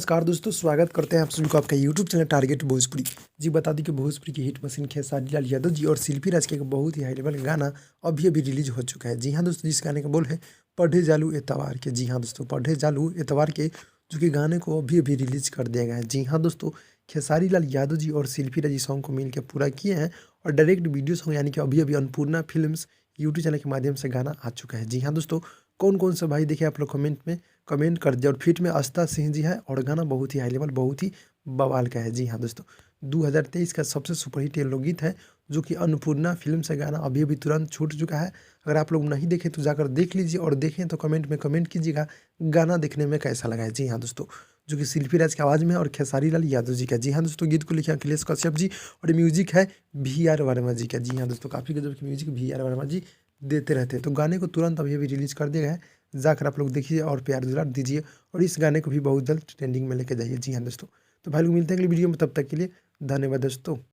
नमस्कार दोस्तों, स्वागत करते हैं आप सभी को आपका यूट्यूब चैनल टारगेट भोजपुरी। जी बता दी कि भोजपुरी की हिट मशीन खेसारी लाल यादव जी और शिल्पी राज के एक बहुत ही हाई लेवल गाना अभी अभी रिलीज हो चुका है। जी हाँ दोस्तों, जिस गाने का बोल है पढ़े जालू एतवार के। जी हाँ दोस्तों, पढ़े जालू एतवार के, जो कि गाने को अभी अभी रिलीज कर दिया गया है। जी हाँ दोस्तों, खेसारी लाल यादव जी और शिल्पी राज इस सॉन्ग को मिल के पूरा किए हैं और डायरेक्ट वीडियो सॉन्ग यानी कि अभी अभी अन्नपूर्णा फिल्म्स यूट्यूब चैनल के माध्यम से गाना आ चुका है। जी हाँ दोस्तों, कौन कौन सा भाई देखे आप लोग कमेंट में कमेंट कर दिया। और फिट में आस्था सिंह जी है और गाना बहुत ही हाई लेवल, बहुत ही बवाल का है। जी हाँ दोस्तों, 2023 का सबसे सुपरहिट ये लोकगीत है, जो कि अन्नपूर्णा फिल्म से गाना अभी अभी तुरंत छूट चुका है। अगर आप लोग नहीं देखे तो जाकर देख लीजिए और देखें तो कमेंट में कमेंट कीजिएगा गाना देखने में कैसा लगा है। जी हाँ दोस्तों, जो कि शिल्पी राज की आवाज़ में है और खेसारी लाल यादव जी का। जी हाँ दोस्तों, गीत को लिखे अखिलेश कश्यप जी और म्यूजिक है VRR वर्मा जी का। जी हाँ दोस्तों, काफ़ी गजब की म्यूजिक VRR वर्मा जी देते रहते हैं। तो गाने को तुरंत अभी अभी रिलीज कर दिया गया है, जाकर आप लोग देखिए और प्यार दुलार दीजिए और इस गाने को भी बहुत जल्द ट्रेंडिंग में लेके जाइए। जी हाँ दोस्तों, तो भाई लोग मिलते हैं अगली वीडियो में, तब तक के लिए धन्यवाद दोस्तों।